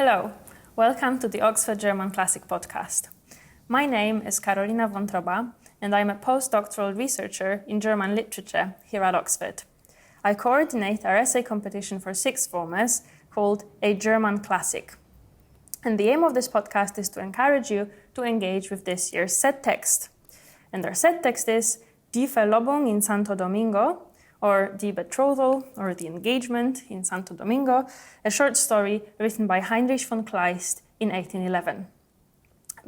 Hello, welcome to the Oxford German Classic Podcast. My name is Karolina Wątroba, and I'm a postdoctoral researcher in German literature here at Oxford. I coordinate our essay competition for sixth formers called A German Classic. And the aim of this podcast is to encourage you to engage with this year's set text. And our set text is Die Verlobung in Santo Domingo, or Die Betrothal, or The Engagement in Santo Domingo, a short story written by Heinrich von Kleist in 1811.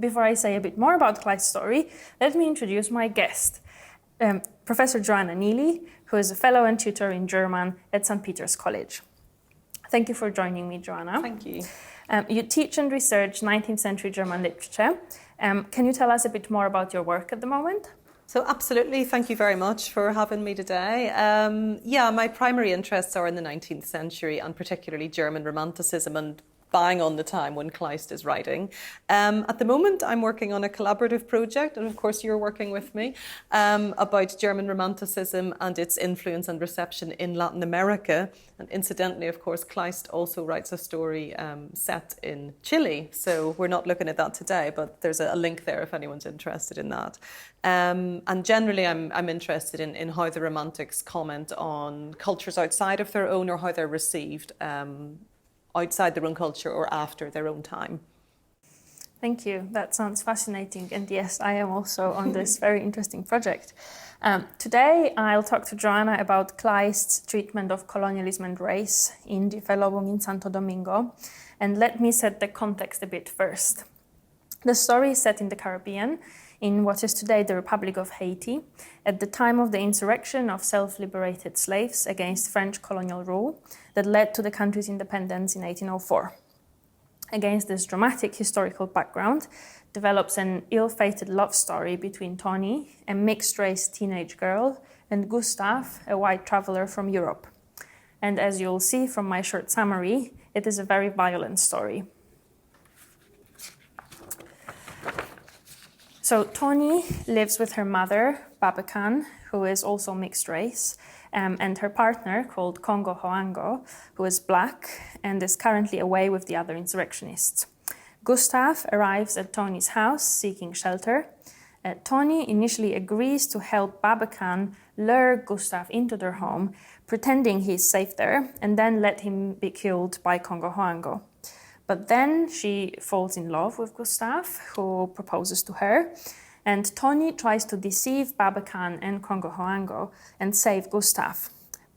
Before I say a bit more about Kleist's story, let me introduce my guest, Professor Joanna Neely, who is a fellow and tutor in German at St. Peter's College. Thank you for joining me, Joanna. Thank you. You teach and research 19th century German literature. Can you tell us a bit more about your work at the moment? So absolutely, thank you very much for having me today. My primary interests are in the 19th century and particularly German Romanticism and bang on the time when Kleist is writing. At the moment, I'm working on a collaborative project, and of course you're working with me, about German Romanticism and its influence and reception in Latin America. And incidentally, of course, Kleist also writes a story set in Chile. So we're not looking at that today, but there's a link there if anyone's interested in that. And generally, I'm interested in how the Romantics comment on cultures outside of their own or how they're received outside their own culture or after their own time. Thank you. That sounds fascinating. And yes, I am also on this very interesting project. Today, I'll talk to Joanna about Kleist's treatment of colonialism and race in Die Verlobung in Santo Domingo. And let me set the context a bit first. The story is set in the Caribbean, in what is today the Republic of Haiti, at the time of the insurrection of self-liberated slaves against French colonial rule that led to the country's independence in 1804. Against this dramatic historical background develops an ill-fated love story between Tony, a mixed-race teenage girl, and Gustav, a white traveler from Europe. And as you'll see from my short summary, it is a very violent story. So Tony lives with her mother, Babakan, who is also mixed race, and her partner, called Congo Hoango, who is black and is currently away with the other insurrectionists. Gustav arrives at Tony's house seeking shelter. Tony initially agrees to help Babakan lure Gustav into their home, pretending he's safe there, and then let him be killed by Congo Hoango. But then she falls in love with Gustav, who proposes to her, and Tony tries to deceive Babakan and Congo Hoango and save Gustav.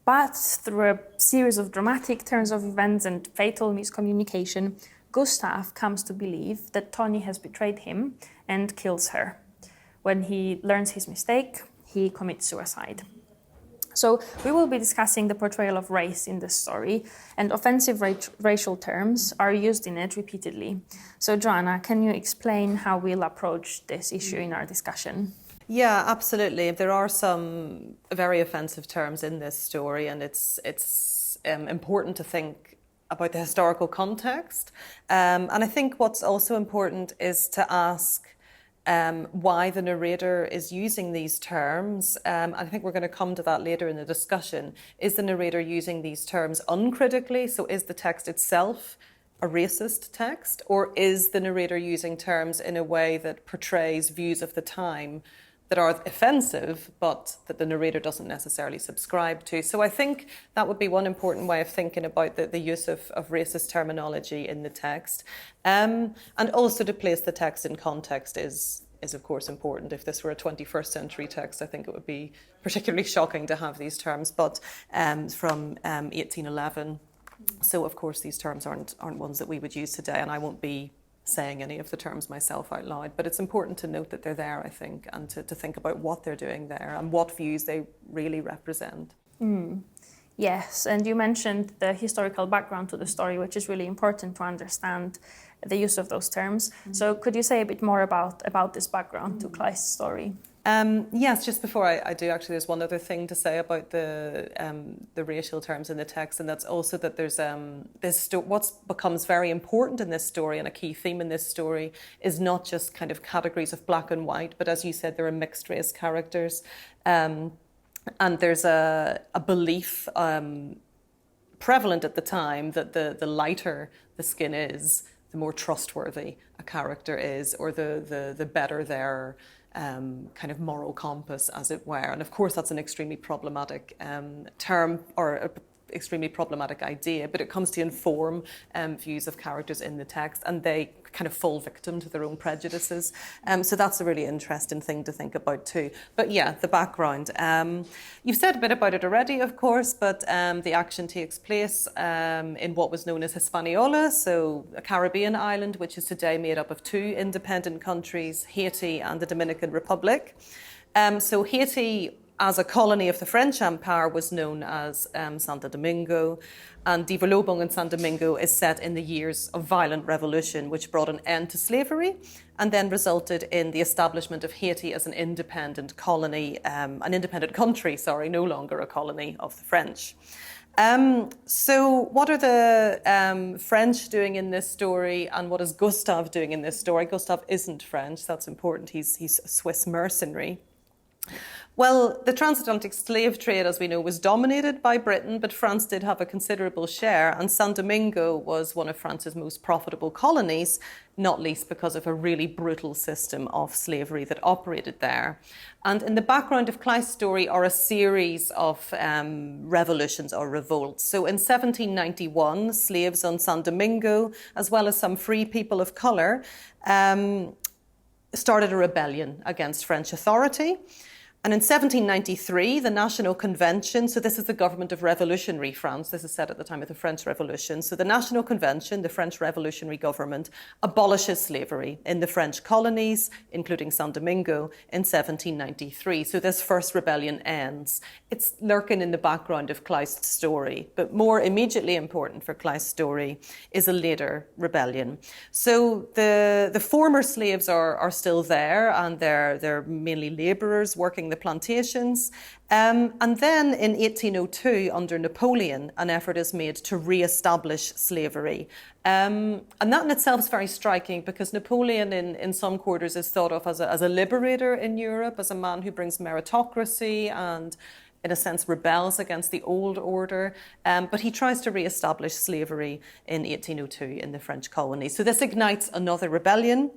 But through a series of dramatic turns of events and fatal miscommunication, Gustav comes to believe that Tony has betrayed him and kills her. When he learns his mistake, he commits suicide. So we will be discussing the portrayal of race in this story, and offensive racial terms are used in it repeatedly. So Joanna, can you explain how we'll approach this issue in our discussion? Yeah, absolutely. There are some very offensive terms in this story, and it's important to think about the historical context. And I think what's also important is to ask why the narrator is using these terms. I think we're going to come to that later in the discussion. Is the narrator using these terms uncritically? So is the text itself a racist text? Or is the narrator using terms in a way that portrays views of the time that are offensive, but that the narrator doesn't necessarily subscribe to? So I think that would be one important way of thinking about the use of racist terminology in the text. And also to place the text in context is of course important. If this were a 21st century text, I think it would be particularly shocking to have these terms, but from 1811. So of course these terms aren't ones that we would use today, and I won't be saying any of the terms myself out loud, but it's important to note that they're there, I think, and to think about what they're doing there and what views they really represent. Yes, and you mentioned the historical background to the story, which is really important to understand the use of those terms. So could you say a bit more about this background to Kleist's story? Yes, just before I do, actually, there's one other thing to say about the racial terms in the text, and that's also that there's what becomes very important in this story, and a key theme in this story is not just kind of categories of black and white, but as you said, there are mixed race characters, and there's a belief prevalent at the time that the lighter the skin is, the more trustworthy a character is, or the better their kind of moral compass, as it were. And of course, that's an extremely problematic term, or a extremely problematic idea, but it comes to inform views of characters in the text, and they kind of fall victim to their own prejudices. So that's a really interesting thing to think about too. But yeah, the background. You've said a bit about it already, of course, but the action takes place in what was known as Hispaniola, so a Caribbean island, which is today made up of two independent countries, Haiti and the Dominican Republic. So Haiti, as a colony of the French Empire, was known as Santo Domingo, and the Verlobung in Santo Domingo is set in the years of violent revolution, which brought an end to slavery and then resulted in the establishment of Haiti as an independent colony, an independent country, no longer a colony of the French. So what are the French doing in this story, and what is Gustave doing in this story? Gustave isn't French, that's important, he's a Swiss mercenary. Well, the transatlantic slave trade, as we know, was dominated by Britain, but France did have a considerable share, and Santo Domingo was one of France's most profitable colonies, not least because of a really brutal system of slavery that operated there. And in the background of Kleist's story are a series of revolutions or revolts. So in 1791, slaves on Santo Domingo, as well as some free people of colour, started a rebellion against French authority. And in 1793, the National Convention, so this is the government of revolutionary France, this is set at the time of the French Revolution. So the National Convention, the French revolutionary government, abolishes slavery in the French colonies, including Santo Domingo, in 1793. So this first rebellion ends. It's lurking in the background of Kleist's story, but more immediately important for Kleist's story is a later rebellion. So the former slaves are still there, and they're mainly labourers working the plantations. And then in 1802, under Napoleon, an effort is made to re-establish slavery. And that in itself is very striking, because Napoleon in some quarters is thought of as a liberator in Europe, as a man who brings meritocracy and, in a sense, rebels against the old order. But he tries to re-establish slavery in 1802 in the French colonies. So this ignites another rebellion.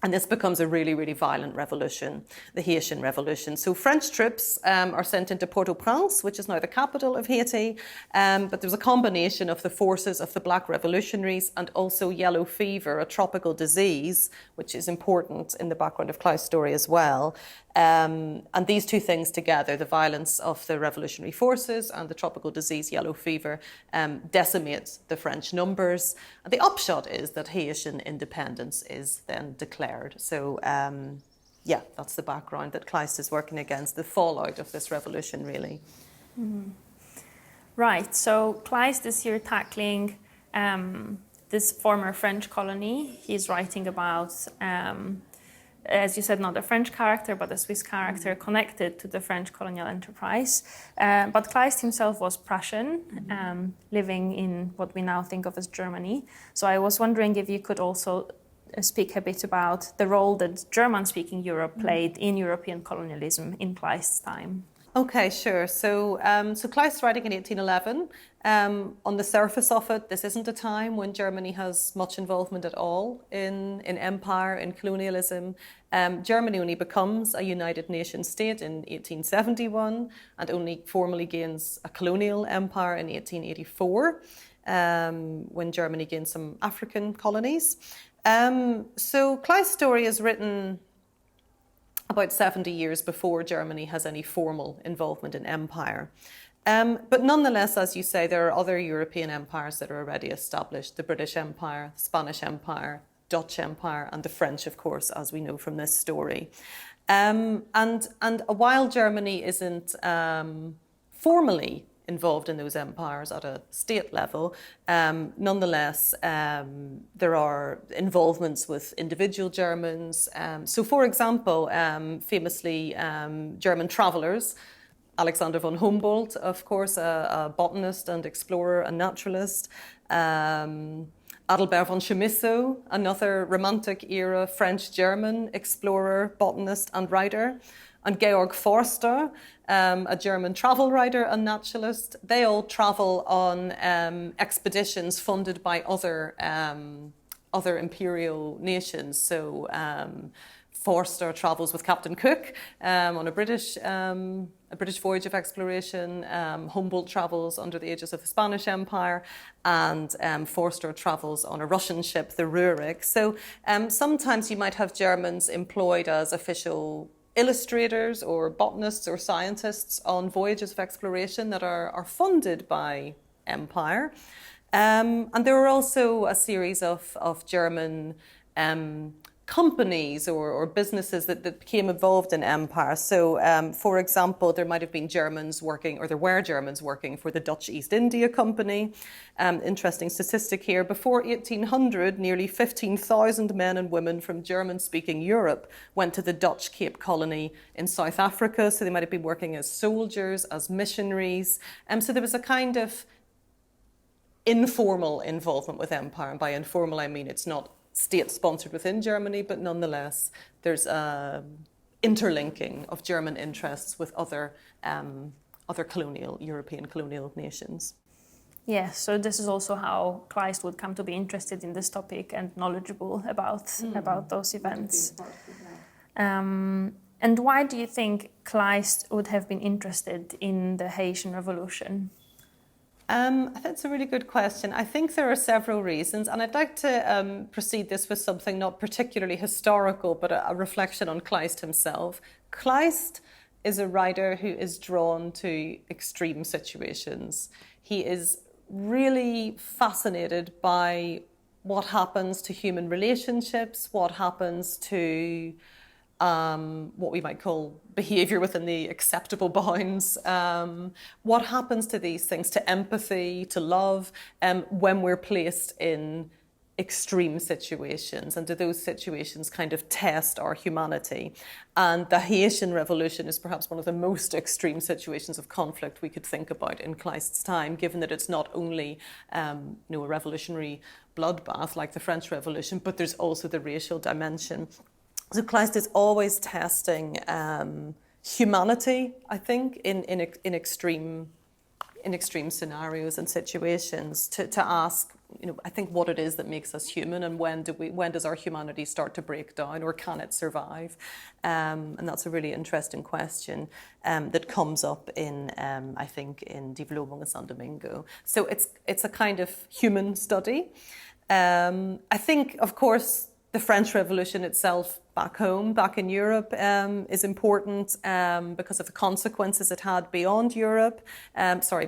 And this becomes a really, really violent revolution, the Haitian Revolution. So French troops are sent into Port-au-Prince, which is now the capital of Haiti. But there's a combination of the forces of the Black Revolutionaries and also yellow fever, a tropical disease, which is important in the background of Kleist's story as well. And these two things together, the violence of the revolutionary forces and the tropical disease, yellow fever, decimate the French numbers. And the upshot is that Haitian independence is then declared. So, yeah, that's the background that Kleist is working against, the fallout of this revolution, really. Mm-hmm. Right, so Kleist is here tackling this former French colony. He's writing about as you said, not a French character, but a Swiss character connected to the French colonial enterprise. But Kleist himself was Prussian, living in what we now think of as Germany. So I was wondering if you could also speak a bit about the role that German-speaking Europe played in European colonialism in Kleist's time. Okay, sure. So Kleist writing in 1811. On the surface of it, this isn't a time when Germany has much involvement at all in empire, in colonialism. Germany only becomes a United Nations state in 1871 and only formally gains a colonial empire in 1884, when Germany gains some African colonies. So Kleist's story is written about 70 years before Germany has any formal involvement in empire. But nonetheless, as you say, there are other European empires that are already established: the British Empire, the Spanish Empire, Dutch Empire, and the French, of course, as we know from this story. And while Germany isn't formally involved in those empires at a state level, nonetheless, there are involvements with individual Germans. So, for example, famously, German travellers, Alexander von Humboldt, of course, a botanist and explorer and naturalist, Adalbert von Chamisso, another Romantic era French-German explorer, botanist and writer, and Georg Forster, a German travel writer and naturalist. They all travel on expeditions funded by other imperial nations. So Forster travels with Captain Cook on a British voyage of exploration. Humboldt travels under the aegis of the Spanish Empire, and Forster travels on a Russian ship, the Rurik. So sometimes you might have Germans employed as official illustrators or botanists or scientists on voyages of exploration that are funded by empire. And there are also a series of German companies or businesses that became involved in empire. So, for example, there might have been Germans working, or there were Germans working for the Dutch East India Company. Interesting statistic here. Before 1800, nearly 15,000 men and women from German-speaking Europe went to the Dutch Cape Colony in South Africa. So they might have been working as soldiers, as missionaries. So there was a kind of informal involvement with empire. And by informal, I mean it's not state-sponsored within Germany, but nonetheless, there's interlinking of German interests with other European colonial nations. Yes, so this is also how Kleist would come to be interested in this topic and knowledgeable about those events. And why do you think Kleist would have been interested in the Haitian Revolution? That's a really good question. I think there are several reasons, and I'd like to precede this with something not particularly historical, but a reflection on Kleist himself. Kleist is a writer who is drawn to extreme situations. He is really fascinated by what happens to human relationships, what happens to what we might call behaviour within the acceptable bounds. What happens to these things, to empathy, to love, when we're placed in extreme situations, and do those situations kind of test our humanity? And the Haitian Revolution is perhaps one of the most extreme situations of conflict we could think about in Kleist's time, given that it's not only a revolutionary bloodbath like the French Revolution, but there's also the racial dimension. So Kleist is always testing humanity, I think, in extreme scenarios and situations to ask, I think, what it is that makes us human, and when does our humanity start to break down, or can it survive? And that's a really interesting question that comes up in, I think, in Verlobung and Domingo. So it's a kind of human study. I think, of course, the French Revolution itself back home, back in Europe, is important because of the consequences it had beyond Europe,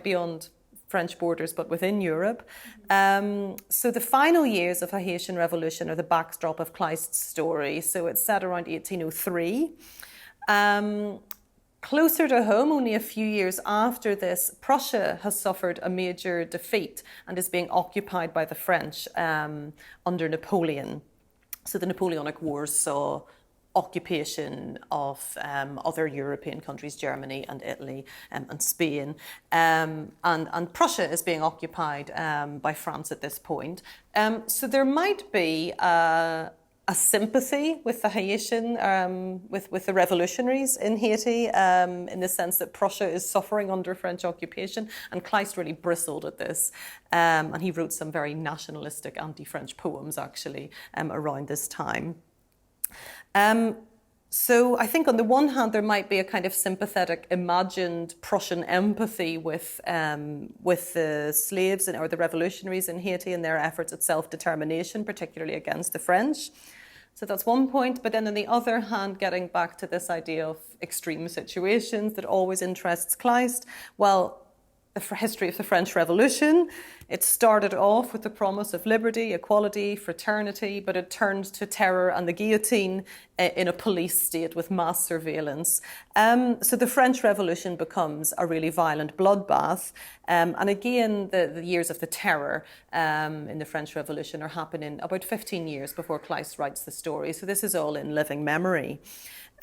beyond French borders, but within Europe. So the final years of the Haitian Revolution are the backdrop of Kleist's story. So it's set around 1803. Closer to home, only a few years after this, Prussia has suffered a major defeat and is being occupied by the French under Napoleon. So the Napoleonic Wars saw occupation of other European countries, Germany and Italy and Spain. And Prussia is being occupied by France at this point. So there might be a sympathy with the Haitian, with the revolutionaries in Haiti, in the sense that Prussia is suffering under French occupation, and Kleist really bristled at this, and he wrote some very nationalistic anti-French poems actually around this time. So I think on the one hand there might be a kind of sympathetic, imagined Prussian empathy with the slaves or the revolutionaries in Haiti and their efforts at self-determination, particularly against the French. So that's one point. But then on the other hand, getting back to this idea of extreme situations that always interests Kleist, well, the history of the French Revolution, it started off with the promise of liberty, equality, fraternity, but it turned to terror and the guillotine in a police state with mass surveillance. So the French Revolution becomes a really violent bloodbath. And again, the years of the terror in the French Revolution are happening about 15 years before Kleist writes the story. So this is all in living memory.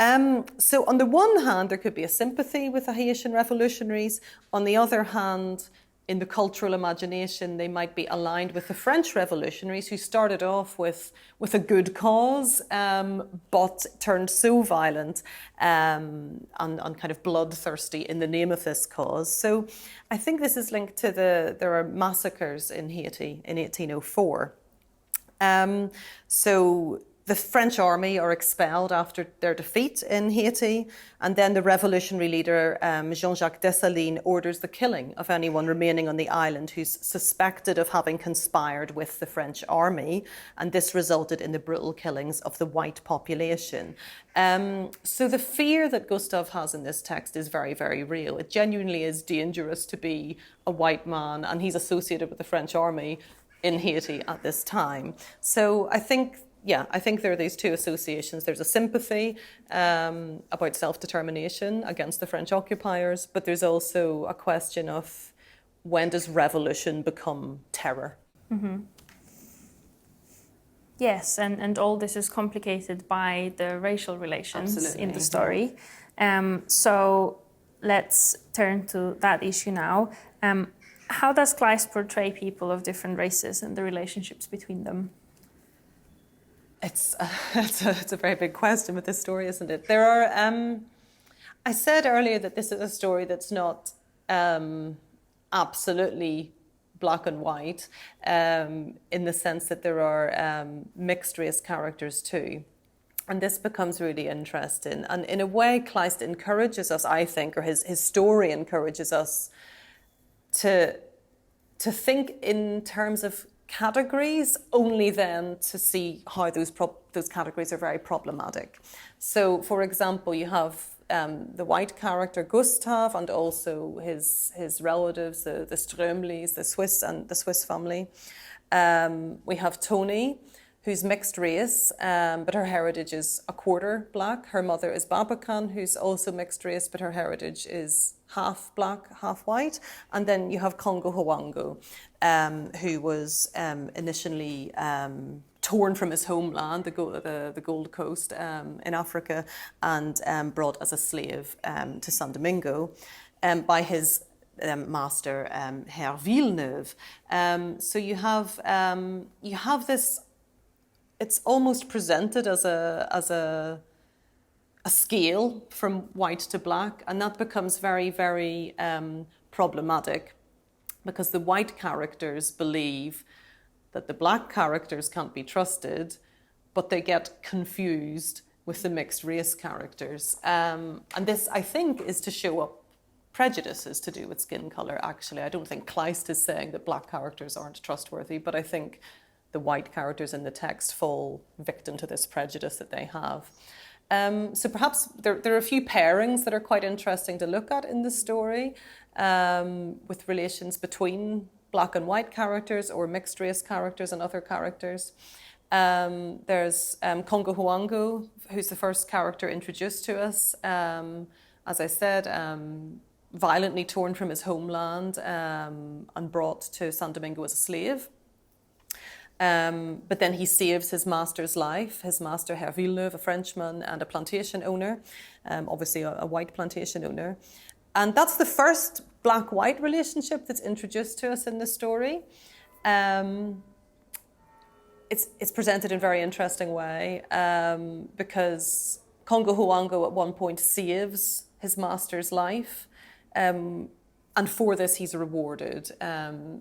So on the one hand, there could be a sympathy with the Haitian revolutionaries. On the other hand, in the cultural imagination, they might be aligned with the French revolutionaries who started off with a good cause, but turned so violent and kind of bloodthirsty in the name of this cause. So I think this is linked to there are massacres in Haiti in 1804. So the French army are expelled after their defeat in Haiti, and then the revolutionary leader, Jean-Jacques Dessalines, orders the killing of anyone remaining on the island who's suspected of having conspired with the French army, and this resulted in the brutal killings of the white population. So the fear that Gustave has in this text is very, very real. It genuinely is dangerous to be a white man, and he's associated with the French army in Haiti at this time. So I think there are these two associations. There's a sympathy about self-determination against the French occupiers, but there's also a question of when does revolution become terror? Mm-hmm. Yes, and all this is complicated by the racial relations Absolutely. in the story. So let's turn to that issue now. How does Kleist portray people of different races and the relationships between them? It's a very big question with this story, isn't it? There are. I said earlier that this is a story that's not absolutely black and white, in the sense that there are mixed race characters too. And this becomes really interesting. And in a way, Kleist encourages us, I think, or his story encourages us to think in terms of categories, only then to see how those categories are very problematic. So, for example, you have the white character Gustave, and also his relatives, the Strömlis, the Swiss family. We have Tony, who's mixed race, but her heritage is a quarter black. Her mother is Babacan, who's also mixed race, but her heritage is half black, half white. And then you have Congo Huango, who was initially torn from his homeland, the Gold Coast in Africa, and brought as a slave to San Domingo by his master, Herr Villeneuve. So you have this. It's almost presented as a scale from white to black, and that becomes very, very problematic, because the white characters believe that the black characters can't be trusted, but they get confused with the mixed race characters. And this, I think, is to show up prejudices to do with skin colour, actually. I don't think Kleist is saying that black characters aren't trustworthy, but I think the white characters in the text fall victim to this prejudice that they have. So perhaps there are a few pairings that are quite interesting to look at in the story, with relations between black and white characters or mixed race characters and other characters. There's Congo Huango, who's the first character introduced to us. As I said, violently torn from his homeland and brought to San Domingo as a slave. But then he saves his master's life, his master Herr Villeneuve, a Frenchman and a plantation owner, obviously a white plantation owner. And that's the first black-white relationship that's introduced to us in the story. It's presented in a very interesting way, because Congo Huango at one point saves his master's life, and for this he's rewarded.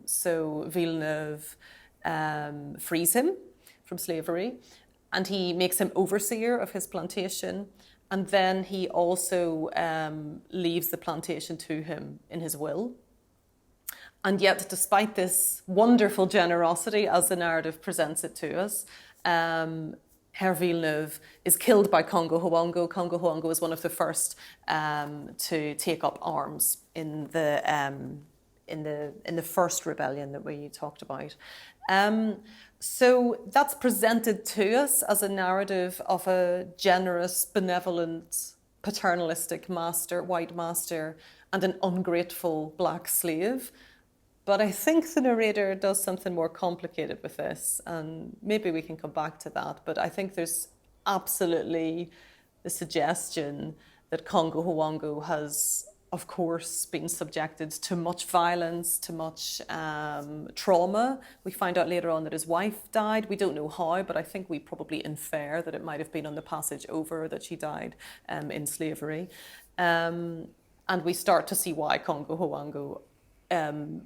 So Villeneuve frees him from slavery, and he makes him overseer of his plantation, and then he also leaves the plantation to him in his will. And yet, despite this wonderful generosity, as the narrative presents it to us, Herr Villeneuve is killed by Congo Huango. Congo Huango is one of the first to take up arms in the first rebellion that we talked about. So that's presented to us as a narrative of a generous, benevolent, paternalistic master, white master, and an ungrateful black slave. But I think the narrator does something more complicated with this, and maybe we can come back to that. But I think there's absolutely the suggestion that Congo Huango has of course, been subjected to much violence, to much trauma. We find out later on that his wife died. We don't know how, but I think we probably infer that it might have been on the passage over that she died in slavery. And we start to see why Congo Huango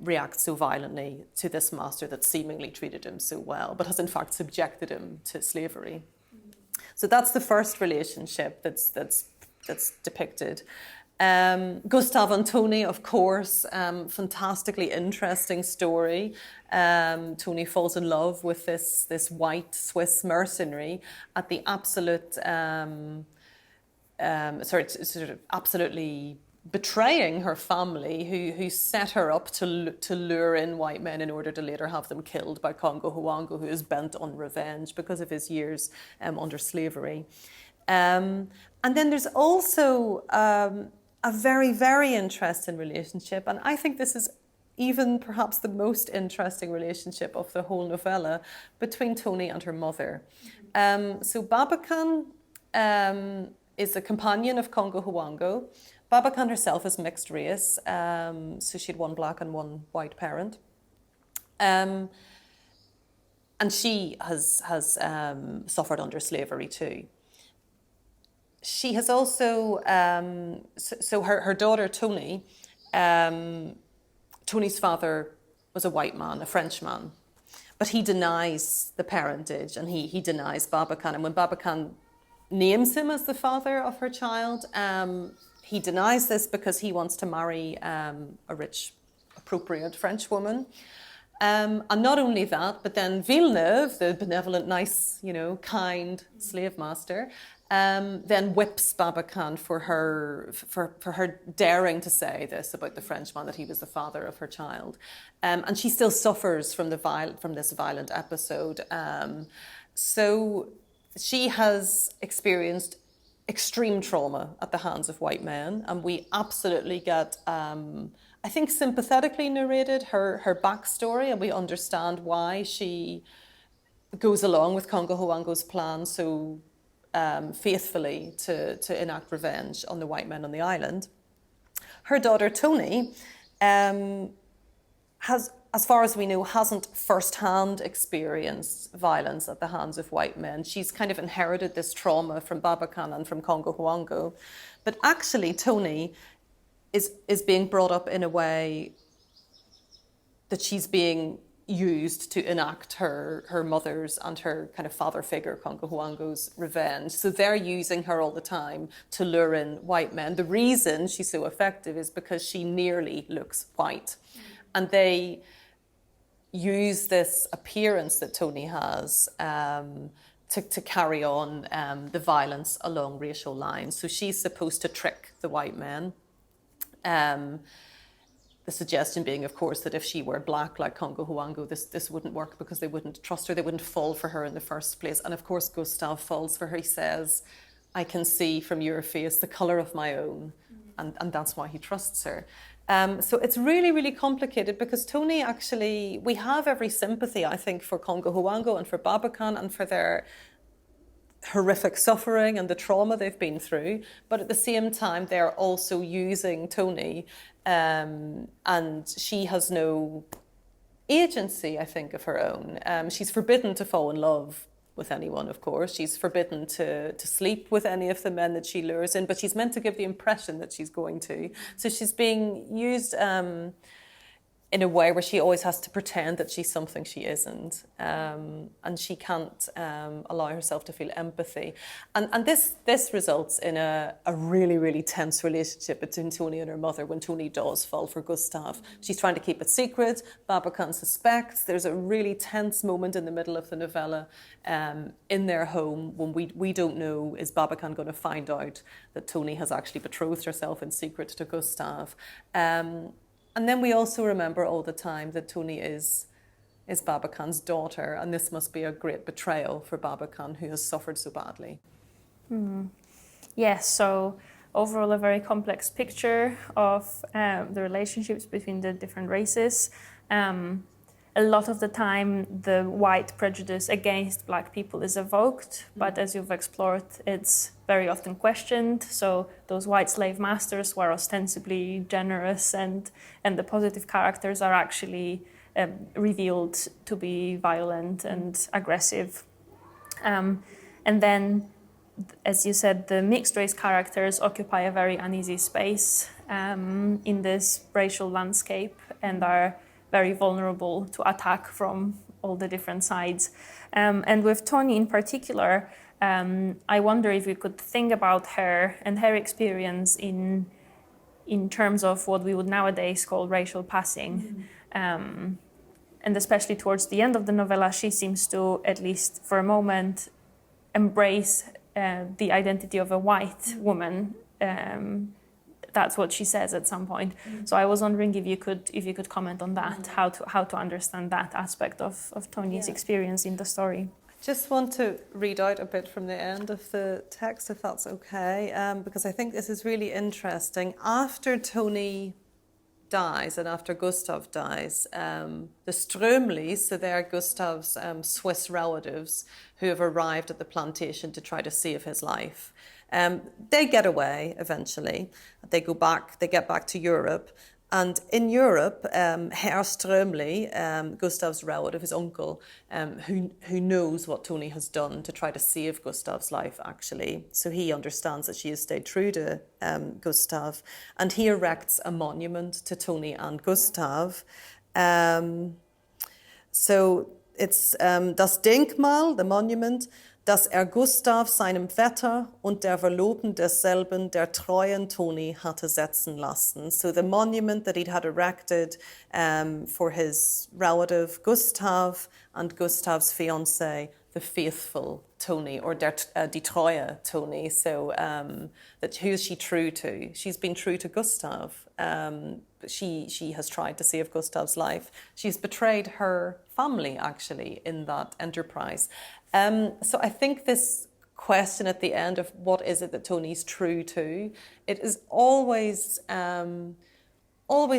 reacts so violently to this master that seemingly treated him so well, but has in fact subjected him to slavery. So that's the first relationship that's depicted. Gustav and Tony, of course, fantastically interesting story. Tony falls in love with this white Swiss mercenary at the absolute, absolutely betraying her family, who set her up to lure in white men in order to later have them killed by Congo Huango, who is bent on revenge because of his years under slavery. And then there's also a very, very interesting relationship, and I think this is even perhaps the most interesting relationship of the whole novella, between Tony and her mother. So Babakan is a companion of Congo Huango. Babakan herself is mixed race, so she had one black and one white parent. And she has suffered under slavery too. She has also, so her daughter Tony, Tony's father was a white man, a Frenchman, but he denies the parentage and he denies Babakan. And when Babakan names him as the father of her child, he denies this because he wants to marry a rich, appropriate French woman. And not only that, but then Villeneuve, the benevolent, nice, kind slave master, then whips Babakan for her daring to say this about the Frenchman, that he was the father of her child. And she still suffers from this violent episode. So she has experienced extreme trauma at the hands of white men, and we absolutely get, I think, sympathetically narrated her backstory, and we understand why she goes along with Congo Huango's plan so faithfully to enact revenge on the white men on the island. Her daughter Tony has, as far as we know, hasn't first-hand experienced violence at the hands of white men. She's kind of inherited this trauma from Babakan and from Congo Huango. But actually, Tony is being brought up in a way that she's being used to enact her mother's and her kind of father figure, Congo Huango's, revenge. So they're using her all the time to lure in white men. The reason she's so effective is because she nearly looks white. And they use this appearance that Tony has to carry on the violence along racial lines. So she's supposed to trick the white men. The suggestion being, of course, that if she were black like Congo Huango, this wouldn't work because they wouldn't trust her, they wouldn't fall for her in the first place. And of course, Gustav falls for her. He says, I can see from your face the colour of my own. And that's why he trusts her. So it's really, really complicated because Tony actually, we have every sympathy, I think, for Congo Huango and for Babakan and for their horrific suffering and the trauma they've been through. But at the same time, they're also using Tony, and she has no agency, I think, of her own. She's forbidden to fall in love with anyone, of course. She's forbidden to sleep with any of the men that she lures in, but she's meant to give the impression that she's going to. So she's being used in a way where she always has to pretend that she's something she isn't. And she can't allow herself to feel empathy. And this results in a really, really tense relationship between Tony and her mother when Tony does fall for Gustav. She's trying to keep it secret. Babakan suspects. There's a really tense moment in the middle of the novella in their home when we don't know, is Babakan going to find out that Tony has actually betrothed herself in secret to Gustav? And then we also remember all the time that Tony is Babakan's daughter, and this must be a great betrayal for Babakan, who has suffered so badly. Yes, so overall a very complex picture of the relationships between the different races. a lot of the time the white prejudice against black people is evoked, but as you've explored, it's very often questioned. So those white slave masters were ostensibly generous, and the positive characters are actually revealed to be violent and aggressive. And then, as you said, the mixed race characters occupy a very uneasy space in this racial landscape and are very vulnerable to attack from all the different sides. And with Tony in particular, I wonder if we could think about her and her experience in terms of what we would nowadays call racial passing. And especially towards the end of the novella, she seems to, at least for a moment, embrace the identity of a white woman. That's what she says at some point. So I was wondering if you could comment on that, how to understand that aspect of Tony's experience in the story. Just want to read out a bit from the end of the text, if that's okay, because I think this is really interesting. After Tony dies and after Gustav dies, the Strömlis, so they're Gustav's Swiss relatives who have arrived at the plantation to try to save his life. They get away eventually. They get back to Europe. And in Europe, Herr Strömli, Gustav's relative, his uncle, who knows what Tony has done to try to save Gustav's life, actually. So he understands that she has stayed true to Gustav. And he erects a monument to Tony and Gustav. So it's das Denkmal, the monument, dass Gustav seinem Vetter und der Verlobten desselben der treuen Tony hatte setzen lassen. So the monument that he'd had erected for his relative Gustav and Gustav's fiancée, the faithful Tony, or die treue Tony. So that who is she true to? She's been true to Gustav. She has tried to save Gustav's life. She's betrayed her family, actually, in that enterprise. So I think this question at the end of what is it that Tony's true to, it is always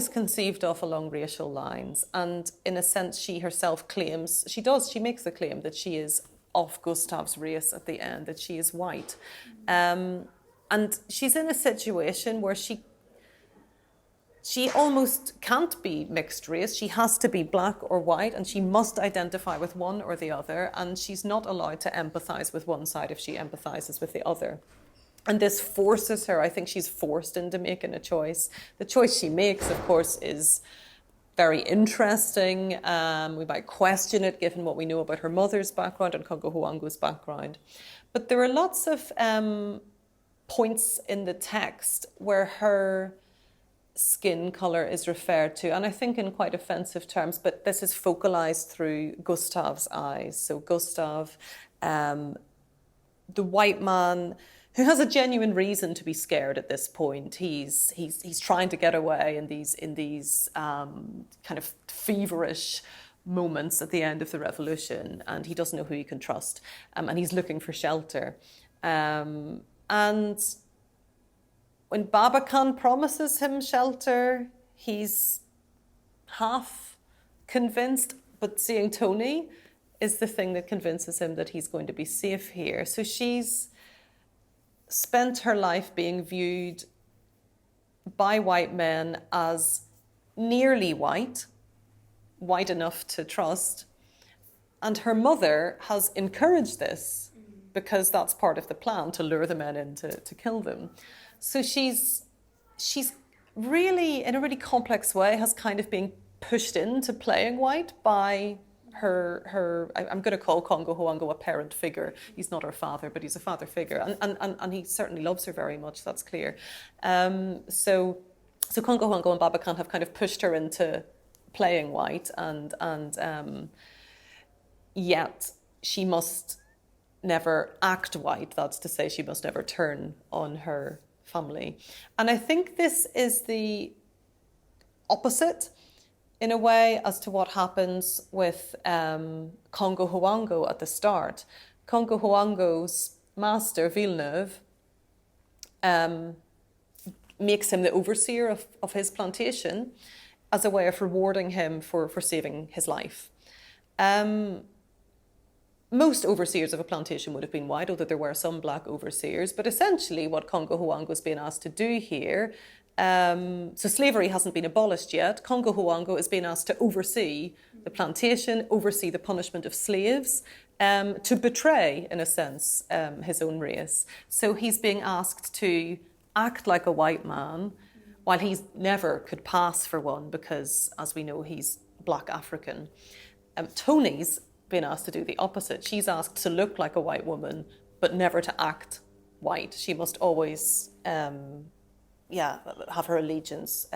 conceived of along racial lines. And in a sense, she herself claims, she makes the claim that she is of Gustav's race at the end, that she is white. And she's in a situation where she almost can't be mixed race. She has to be black or white, and she must identify with one or the other, and she's not allowed to empathise with one side if she empathises with the other. And this forces her, I think she's forced into making a choice. The choice she makes, of course, is very interesting. We might question it given what we know about her mother's background and Congo Huango's background. But there are lots of points in the text where her skin colour is referred to, and I think in quite offensive terms, but this is focalised through Gustav's eyes. So Gustav, the white man, who has a genuine reason to be scared at this point. He's trying to get away in these kind of feverish moments at the end of the revolution, and he doesn't know who he can trust, and he's looking for shelter. And when Babakan promises him shelter, he's half convinced, but seeing Tony is the thing that convinces him that he's going to be safe here. So she's spent her life being viewed by white men as nearly white enough to trust. And her mother has encouraged this because that's part of the plan, to lure the men in to kill them. So she's really, in a really complex way, has kind of been pushed into playing white by her I'm going to call Congo Huango a parent figure. He's not her father, but he's a father figure. And he certainly loves her very much, that's clear. So Congo Huango and Babakan have kind of pushed her into playing white, and yet she must never act white. That's to say, she must never turn on her family. And I think this is the opposite, in a way, as to what happens with Congo Huango at the start. Congo Huango's master, Villeneuve, makes him the overseer of his plantation. as a way of rewarding him for saving his life. Most overseers of a plantation would have been white, although there were some black overseers. But essentially what Congo Huango is being asked to do here, so slavery hasn't been abolished yet. Congo Huango is being asked to oversee the plantation, oversee the punishment of slaves, to betray, in a sense, his own race. So he's being asked to act like a white man, while he never could pass for one because, as we know, he's black African. Tony's been asked to do the opposite. She's asked to look like a white woman, but never to act white. She must always, have her allegiance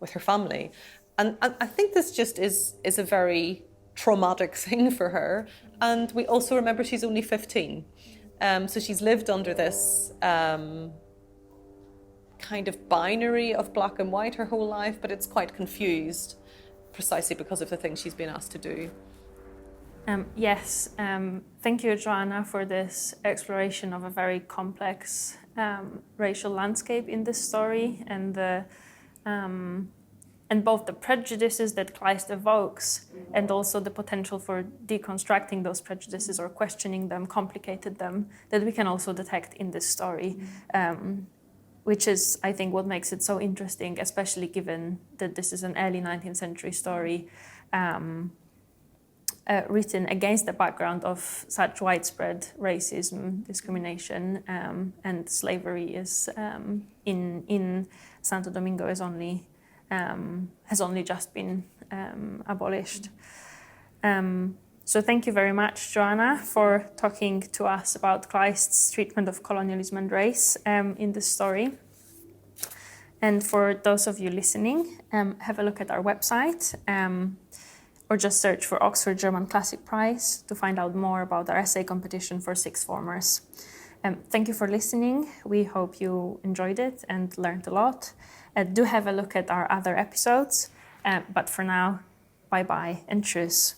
with her family. And I think this just is a very traumatic thing for her. And we also remember she's only 15. So she's lived under this kind of binary of black and white her whole life, but it's quite confused precisely because of the things she's been asked to do. Yes, thank you, Joanna, for this exploration of a very complex racial landscape in this story, and both the prejudices that Kleist evokes and also the potential for deconstructing those prejudices or questioning them, complicated them, that we can also detect in this story, which is, I think, what makes it so interesting, especially given that this is an early 19th century story written against the background of such widespread racism, discrimination, and slavery is in Santo Domingo has only just been abolished. So thank you very much, Joanna, for talking to us about Kleist's treatment of colonialism and race in this story. And for those of you listening, have a look at our website, or just search for Oxford German Classic Prize to find out more about our essay competition for sixth formers. Thank you for listening. We hope you enjoyed it and learned a lot. Do have a look at our other episodes. But for now, bye-bye and tschüss.